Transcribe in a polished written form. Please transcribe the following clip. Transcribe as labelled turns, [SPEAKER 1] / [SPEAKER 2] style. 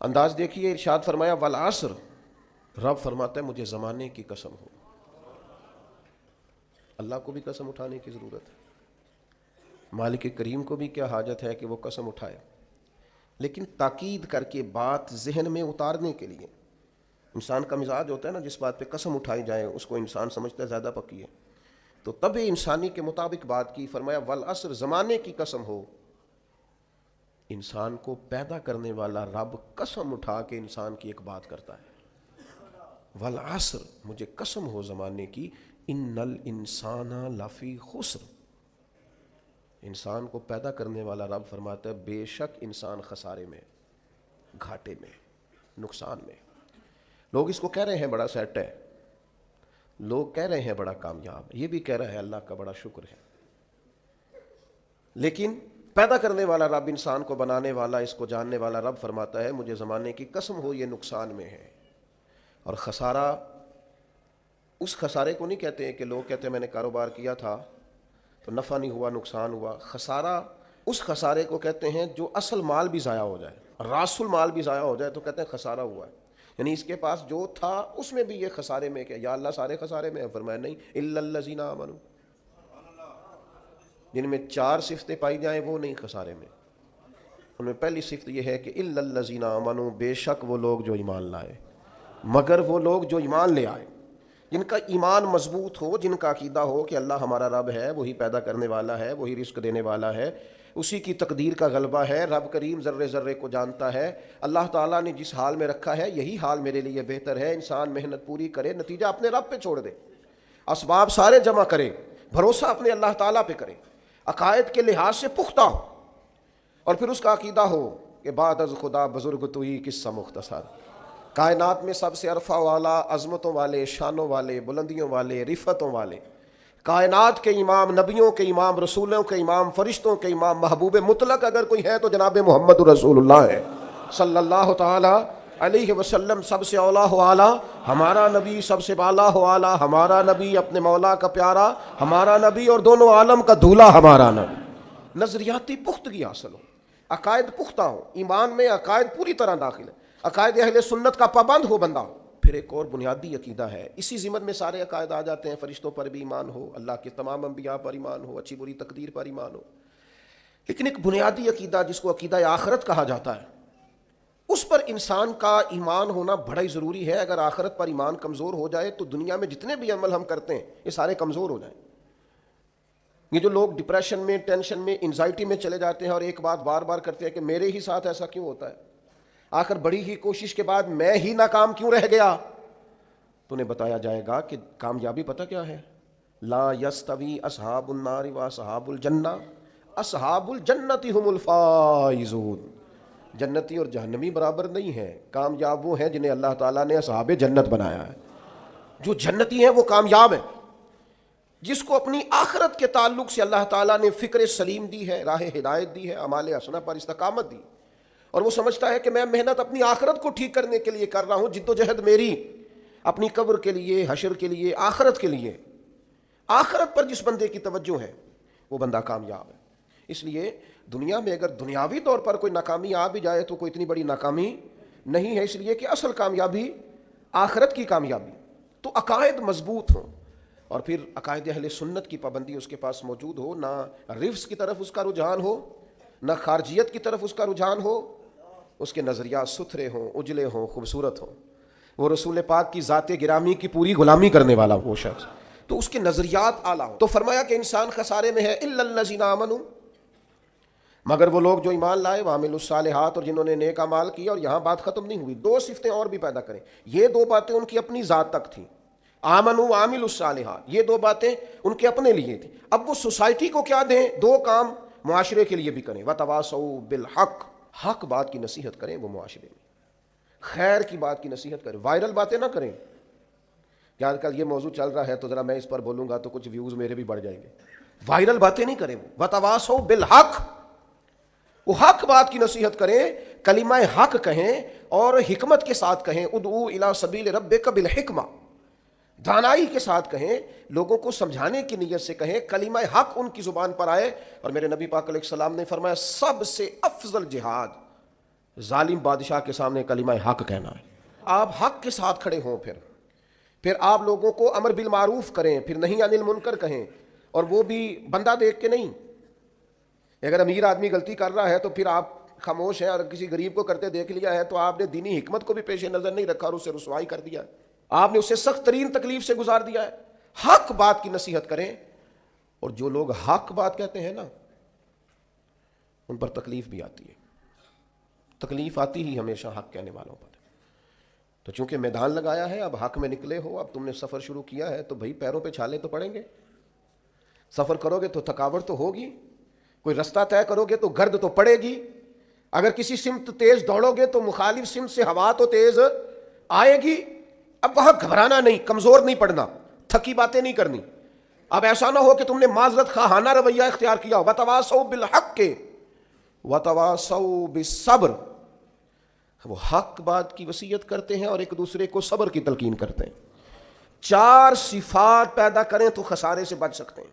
[SPEAKER 1] انداز دیکھیے، ارشاد فرمایا والعصر، رب فرماتا ہے مجھے زمانے کی قسم ہو۔ اللہ کو بھی قسم اٹھانے کی ضرورت ہے، مالک کریم کو بھی کیا حاجت ہے کہ وہ قسم اٹھائے، لیکن تاکید کر کے بات ذہن میں اتارنے کے لیے۔ انسان کا مزاج ہوتا ہے نا، جس بات پہ قسم اٹھائی جائے اس کو انسان سمجھتا ہے زیادہ پکی ہے، تو تب انسانی کے مطابق بات کی، فرمایا والعصر، زمانے کی قسم ہو۔ انسان کو پیدا کرنے والا رب قسم اٹھا کے انسان کی ایک بات کرتا ہے، والعصر، مجھے قسم ہو زمانے کی، ان الانسان لفی خسر۔ انسان کو پیدا کرنے والا رب فرماتا ہے بے شک انسان خسارے میں، گھاٹے میں، نقصان میں۔ لوگ اس کو کہہ رہے ہیں بڑا سیٹ ہے، لوگ کہہ رہے ہیں بڑا کامیاب، یہ بھی کہہ رہا ہے اللہ کا بڑا شکر ہے، لیکن پیدا کرنے والا رب، انسان کو بنانے والا، اس کو جاننے والا رب فرماتا ہے مجھے زمانے کی قسم ہو یہ نقصان میں ہے۔ اور خسارہ اس خسارے کو نہیں کہتے ہیں کہ لوگ کہتے ہیں میں نے کاروبار کیا تھا تو نفع نہیں ہوا، نقصان ہوا۔ خسارہ اس خسارے کو کہتے ہیں جو اصل مال بھی ضائع ہو جائے، راس المال بھی ضائع ہو جائے تو کہتے ہیں خسارہ ہوا ہے، یعنی اس کے پاس جو تھا اس میں بھی یہ خسارے میں کہ یا اللہ سارے خسارے میں ہے؟ فرمایا نہیں، الا الذین آمنوا، جن میں 4 صفتیں پائی جائیں وہ نہیں خسارے میں۔ ان میں پہلی صفت یہ ہے کہ الا الذین آمنوا، بے شک وہ لوگ جو ایمان لائے، مگر وہ لوگ جو ایمان لے آئے، جن کا ایمان مضبوط ہو، جن کا عقیدہ ہو کہ اللہ ہمارا رب ہے، وہی پیدا کرنے والا ہے، وہی رزق دینے والا ہے، اسی کی تقدیر کا غلبہ ہے، رب کریم ذرے ذرے کو جانتا ہے، اللہ تعالیٰ نے جس حال میں رکھا ہے یہی حال میرے لیے بہتر ہے۔ انسان محنت پوری کرے، نتیجہ اپنے رب پہ چھوڑ دے، اسباب سارے جمع کرے، بھروسہ اپنے اللہ تعالیٰ پہ کرے، عقائد کے لحاظ سے پختہ ہو، اور پھر اس کا عقیدہ ہو کہ بعد از خدا بزرگ توئی قصہ مختصر۔ کائنات میں سب سے عرفہ والا، عظمتوں والے، شانوں والے، بلندیوں والے، رفتوں والے، کائنات کے امام، نبیوں کے امام، رسولوں کے امام، فرشتوں کے امام، محبوب مطلق اگر کوئی ہے تو جناب محمد رسول اللہ ہے صلی اللہ تعالی علیہ وسلم۔ سب سے اولا ہو اعلیٰ ہمارا نبی، سب سے بالا ہو اعلیٰ ہمارا نبی، اپنے مولا کا پیارا ہمارا نبی، اور دونوں عالم کا دھولا ہمارا نبی۔ نظریاتی پختگی حاصل ہو، عقائد پختہ ہو، ایمان میں عقائد پوری طرح داخل ہے، عقائد اہل سنت کا پابند ہو بندہ۔ پھر ایک اور بنیادی عقیدہ ہے، اسی ضمن میں سارے عقائد آ جاتے ہیں، فرشتوں پر بھی ایمان ہو، اللہ کے تمام انبیاء پر ایمان ہو، اچھی بری تقدیر پر ایمان ہو، لیکن ایک بنیادی عقیدہ جس کو عقیدہ آخرت کہا جاتا ہے، اس پر انسان کا ایمان ہونا بڑا ہی ضروری ہے۔ اگر آخرت پر ایمان کمزور ہو جائے تو دنیا میں جتنے بھی عمل ہم کرتے ہیں یہ سارے کمزور ہو جائیں۔ یہ جو لوگ ڈپریشن میں، ٹینشن میں، انزائٹی میں چلے جاتے ہیں اور ایک بات بار بار کرتے ہیں کہ میرے ہی ساتھ ایسا کیوں ہوتا ہے، آخر بڑی ہی کوشش کے بعد میں ہی ناکام کیوں رہ گیا، تو انہیں بتایا جائے گا کہ کامیابی پتہ کیا ہے؟ لا یستوی اصحاب النار و اصحاب الجنہ، اصحاب الجنت هم الفائزون۔ جنتی اور جہنمی برابر نہیں ہیں، کامیاب وہ ہیں جنہیں اللہ تعالیٰ نے اصحاب جنت بنایا ہے۔ جو جنتی ہیں وہ کامیاب ہیں، جس کو اپنی آخرت کے تعلق سے اللہ تعالیٰ نے فکر سلیم دی ہے، راہ ہدایت دی ہے، اعمال حسنہ پر استقامت دی، اور وہ سمجھتا ہے کہ میں محنت اپنی آخرت کو ٹھیک کرنے کے لیے کر رہا ہوں، جد و جہد میری اپنی قبر کے لیے، حشر کے لیے، آخرت کے لیے۔ آخرت پر جس بندے کی توجہ ہے وہ بندہ کامیاب ہے۔ اس لیے دنیا میں اگر دنیاوی طور پر کوئی ناکامی آ بھی جائے تو کوئی اتنی بڑی ناکامی نہیں ہے، اس لیے کہ اصل کامیابی آخرت کی کامیابی۔ تو عقائد مضبوط ہوں، اور پھر عقائد اہل سنت کی پابندی اس کے پاس موجود ہو، نہ رفس کی طرف اس کا رجحان ہو، نہ خارجیت کی طرف اس کا رجحان ہو، اس کے نظریات ستھرے ہوں، اجلے ہوں، خوبصورت ہوں۔ وہ رسول پاک کی ذات گرامی کی پوری غلامی کرنے والا وہ شخص، تو اس کے نظریات اعلیٰ ہوں۔ تو فرمایا کہ انسان خسارے میں ہے، الا الذین آمنوا، مگر وہ لوگ جو ایمان لائے، وعملوا الصالحات، اور جنہوں نے نیک اعمال کیا۔ اور یہاں بات ختم نہیں ہوئی، 2 صفتیں اور بھی پیدا کریں۔ یہ 2 باتیں ان کی اپنی ذات تک تھیں، آمنوا وعملوا الصالحات، یہ 2 باتیں ان کے اپنے لیے تھیں۔ اب وہ سوسائٹی کو کیا دیں؟ 2 کام معاشرے کے لیے بھی کریں، وتواصوا بالحق، حق بات کی نصیحت کریں وہ معاشرے میں، خیر کی بات کی نصیحت کریں، وائرل باتیں نہ کریں کہ آج کل یہ موضوع چل رہا ہے تو ذرا میں اس پر بولوں گا تو کچھ ویوز میرے بھی بڑھ جائیں گے، وائرل باتیں نہیں کریں۔ وتواصوا بالحق، وہ حق بات کی نصیحت کریں، کلمہ حق کہیں اور حکمت کے ساتھ کہیں، ادعو الی سبیل ربک بالحکمہ، دانائی کے ساتھ کہیں، لوگوں کو سمجھانے کی نیت سے کہیں، کلمہ حق ان کی زبان پر آئے۔ اور میرے نبی پاک علیہ السلام نے فرمایا سب سے افضل جہاد ظالم بادشاہ کے سامنے کلمہ حق کہنا ہے. آپ حق کے ساتھ کھڑے ہوں، پھر آپ لوگوں کو امر بالمعروف کریں، پھر نہیں عن المنکر کہیں، اور وہ بھی بندہ دیکھ کے نہیں. اگر امیر آدمی غلطی کر رہا ہے تو پھر آپ خاموش ہیں، اور کسی غریب کو کرتے دیکھ لیا ہے تو آپ نے دینی حکمت کو بھی پیش نظر نہیں رکھا اور اسے رسوائی کر دیا ہے، آپ نے اسے سخت ترین تکلیف سے گزار دیا ہے. حق بات کی نصیحت کریں، اور جو لوگ حق بات کہتے ہیں نا ان پر تکلیف بھی آتی ہے. تکلیف آتی ہی ہمیشہ حق کہنے والوں پر. تو چونکہ میدان لگایا ہے، اب حق میں نکلے ہو، اب تم نے سفر شروع کیا ہے تو بھائی پیروں پہ چھالے تو پڑیں گے. سفر کرو گے تو تھکاوٹ تو ہوگی، کوئی رستہ طے کرو گے تو گرد تو پڑے گی. اگر کسی سمت تیز دوڑو گے تو مخالف سمت سے ہوا تو تیز آئے گی. اب وہاں گھبرانا نہیں، کمزور نہیں پڑنا، تھکی باتیں نہیں کرنی. اب ایسا نہ ہو کہ تم نے معذرت خواہانہ رویہ اختیار کیا. وَتَوَاصَوْا بِالْحَقِّ وَتَوَاصَوْا بِالصَّبْرِ. وہ حق بات کی وصیت کرتے ہیں اور ایک دوسرے کو صبر کی تلقین کرتے ہیں. 4 صفات پیدا کریں تو خسارے سے بچ سکتے ہیں.